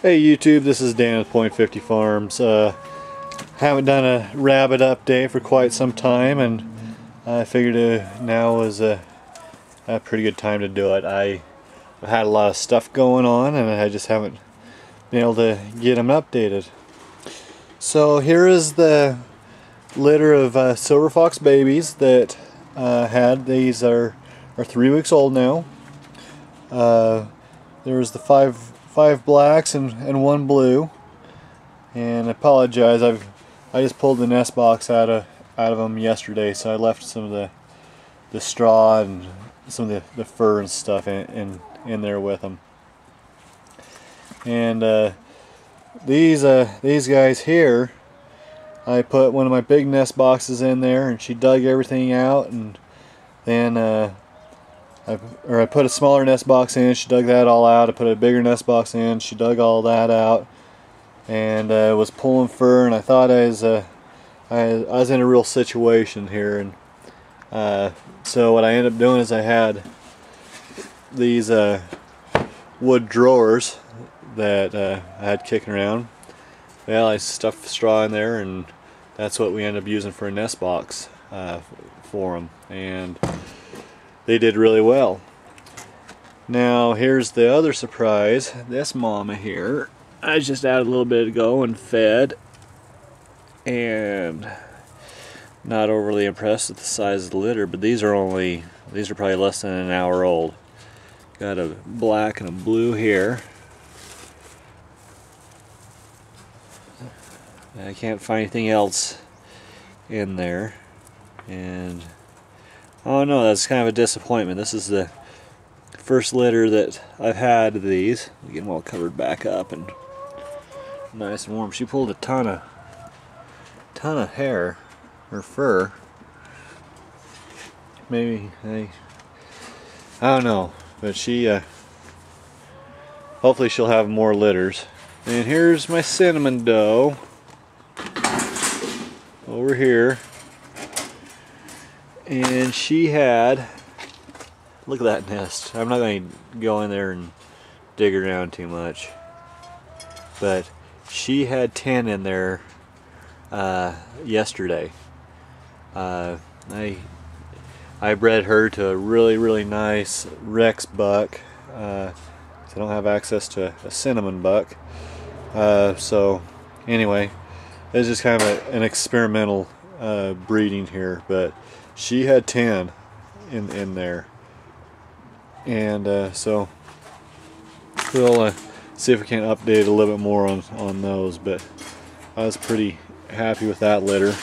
Hey YouTube, this is Dan with Point 50 Farms. Haven't done a rabbit update for quite some time, and I figured now was a pretty good time to do it. I've had a lot of stuff going on, and I just haven't been able to get them updated. So here is the litter of silver fox babies that had. These are 3 weeks old now. There's the five blacks and one blue, and I apologize, I just pulled the nest box out of them yesterday, so I left some of the straw and some of the fur and stuff in there with them. And these guys here, I put one of my big nest boxes in there, and she dug everything out, and then I put a smaller nest box in, she dug that all out. I put a bigger nest box in, she dug all that out, and was pulling fur, and I thought I was in a real situation here. And so what I ended up doing is I had these wood drawers that I had kicking around. Well, I stuffed straw in there, and that's what we ended up using for a nest box for them. And they did really well. Now here's the other surprise. This mama here, I just added a little bit ago and fed, and not overly impressed with the size of the litter, but these are probably less than an hour old. Got a black and a blue here. I can't find anything else in there, and oh no, that's kind of a disappointment. This is the first litter that I've had of these. Get them all covered back up and nice and warm. She pulled a ton of hair or fur. Maybe I don't know, but she hopefully she'll have more litters. And here's my cinnamon doe over here. And she had, look at that nest. I'm not going to go in there and dig around too much, but she had 10 in there yesterday. I bred her to a really nice Rex buck. So I don't have access to a cinnamon buck. So anyway, it's just kind of an experimental breeding here, but she had 10 in there, and so we'll see if we can update a little bit more on those. But I was pretty happy with that litter.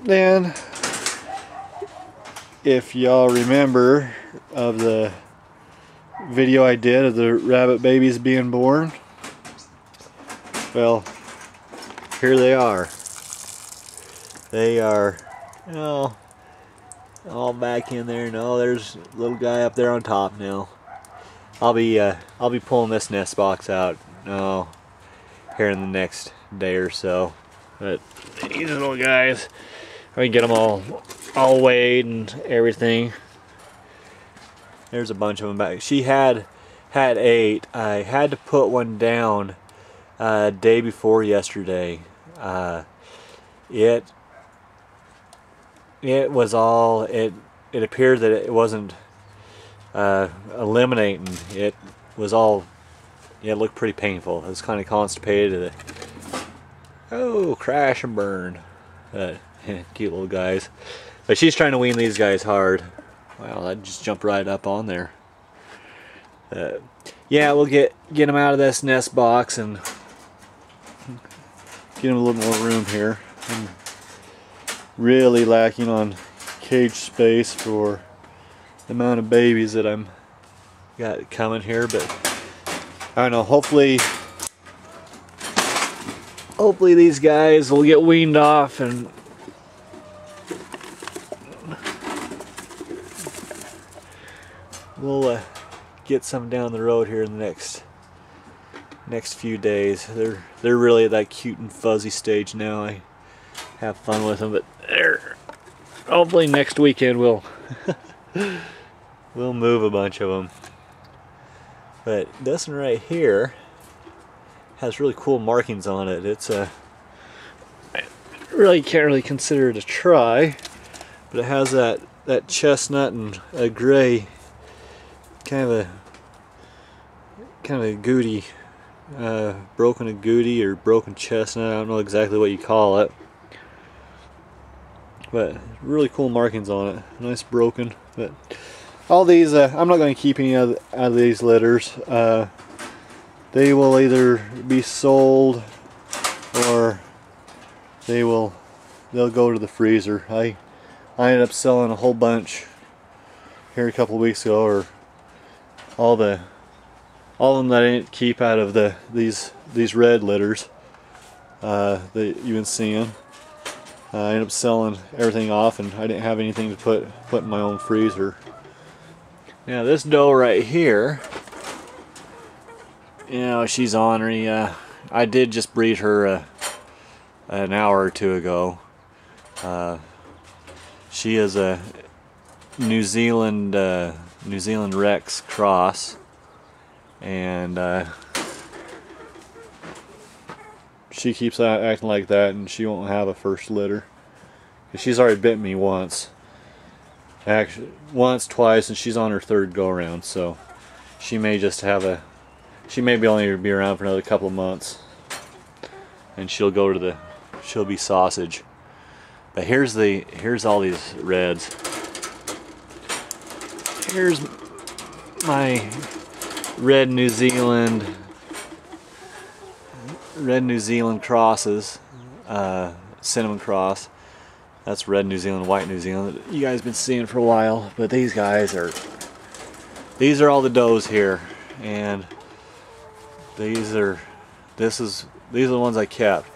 Then, if y'all remember of the video I did of the rabbit babies being born, well, here they are. They are, you know, all back in there. No, there's a little guy up there on top now. I'll be pulling this nest box out here in the next day or so. But these little guys, I can get them all weighed and everything. There's a bunch of them back. She had 8. I had to put one down day before yesterday. It was all, it appeared that it wasn't eliminating. It was all, it looked pretty painful. It was kind of constipated. Oh, crash and burn. Cute little guys. But she's trying to wean these guys hard. Wow, that just jumped right up on there. Yeah, we'll get them out of this nest box and get them a little more room here. I'm really lacking on cage space for the amount of babies that I'm got coming here, but I don't know, hopefully these guys will get weaned off and we'll get some down the road here in the next few days. They're really at that cute and fuzzy stage now. I have fun with them, but hopefully next weekend we'll move a bunch of them. But this one right here has really cool markings on it. It's I really can't really consider it a try, but it has that chestnut and a gray kind of a goody, broken agouti or broken chestnut. I don't know exactly what you call it, but really cool markings on it. Nice broken. But all these, I'm not going to keep any out of these litters. They will either be sold or they'll go to the freezer. I ended up selling a whole bunch here a couple of weeks ago, or all of them that I didn't keep out of these red litters that you've been seeing. I ended up selling everything off, and I didn't have anything to put in my own freezer. Now this doe right here, you know, she's ornery. I did just breed her an hour or two ago. She is a New Zealand Rex cross, and she keeps acting like that, and she won't have a first litter. She's already bit me once. Actually, once, twice, and she's on her third go around, so she may just have she may only be around for another couple of months, and she'll be sausage. But here's all these reds. Here's my red New Zealand crosses, cinnamon cross. That's red New Zealand, white New Zealand. You guys been seeing for a while, but these are all the does here, and these are the ones I kept.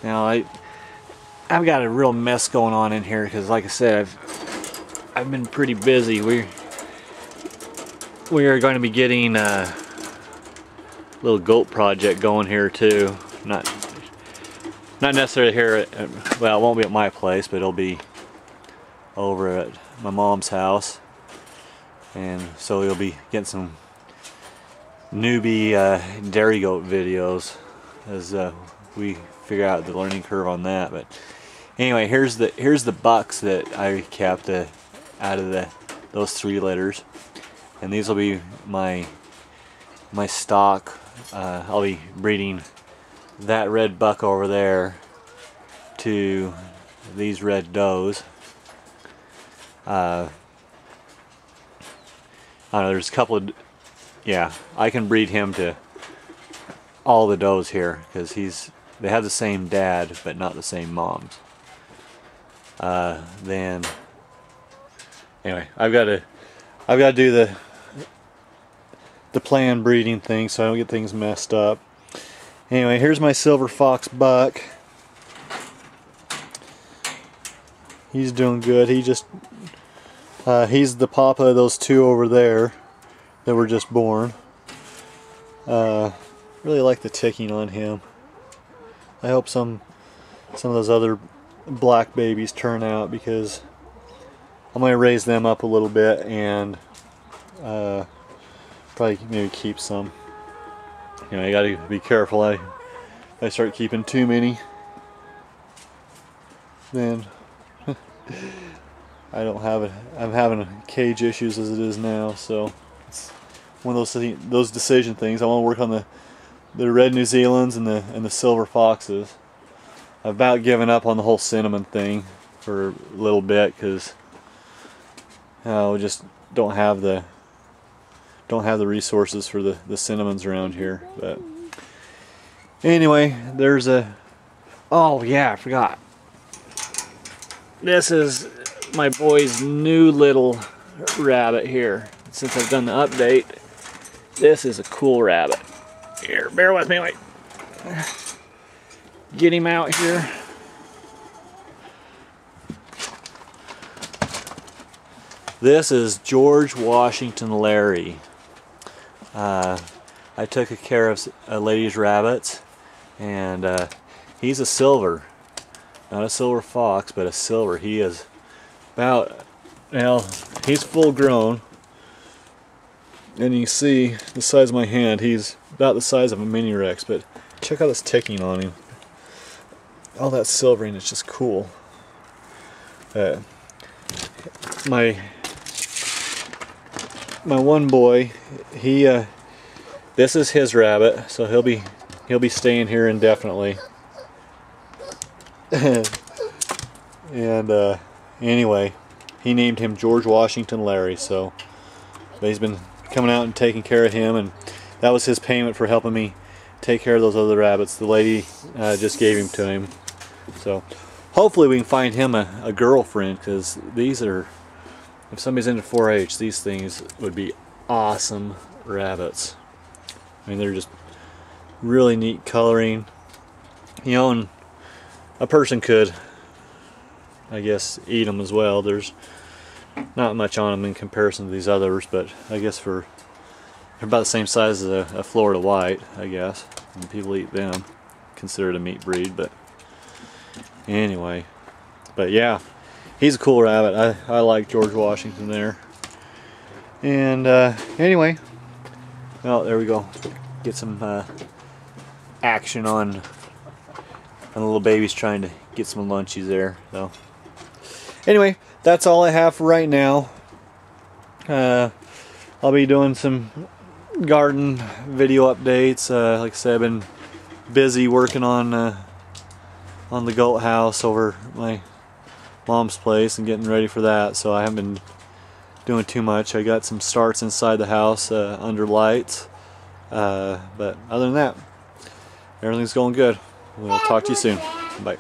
Now I've got a real mess going on in here because, like I said, I've been pretty busy. We are going to be getting a little goat project going here too. Not necessarily here well, it won't be at my place, but it'll be over at my mom's house, and so you'll be getting some newbie dairy goat videos as we figure out the learning curve on that. But anyway, here's the bucks that I kept out of those 3 litters, and these will be my stock. I'll be breeding that red buck over there to these red does. I don't know, there's a couple of, yeah, I can breed him to all the does here because they have the same dad but not the same moms. Then anyway, I've got to do the planned breeding thing so I don't get things messed up. Anyway, here's my silver fox buck. He's doing good. He's the papa of those 2 over there that were just born. Really like the ticking on him. I hope some of those other black babies turn out, because I'm going to raise them up a little bit and probably maybe keep some. You know, you got to be careful. If I start keeping too many, then I'm having cage issues as it is now. So it's one of those decision things. I want to work on the red New Zealands and the silver foxes. I've about given up on the whole cinnamon thing for a little bit because we just don't have the resources for the cinnamons around here. But anyway, there's oh yeah, I forgot. This is my boy's new little rabbit here. Since I've done the update, this is a cool rabbit. Here, bear with me, wait. Get him out here. This is George Washington Larry. I took care of a lady's rabbits, and he's a silver, not a silver fox, but a silver. He is about, well, he's full grown, and you can see the size of my hand. He's about the size of a mini Rex, but check out this ticking on him. All that silvering is just cool. My one boy, this is his rabbit, so he'll be staying here indefinitely. And anyway, he named him George Washington Larry. So he's been coming out and taking care of him, and that was his payment for helping me take care of those other rabbits. The lady just gave him to him. So hopefully we can find him a girlfriend, because these are, if somebody's into 4-H, these things would be awesome rabbits. I mean, they're just really neat coloring, you know, and a person could, I guess, eat them as well. There's not much on them in comparison to these others, but I guess they're about the same size as a Florida White, I guess, and people eat them, considered a meat breed. But anyway, but yeah, he's a cool rabbit. I like George Washington there. And anyway, well, there we go. Get some action on the little babies trying to get some lunchies there. So anyway, that's all I have for right now. I'll be doing some garden video updates. Like I said, I've been busy working on the goat house over my mom's place and getting ready for that, so I haven't been doing too much. I got some starts inside the house under lights, but other than that, everything's going good. We'll talk to you soon. Bye.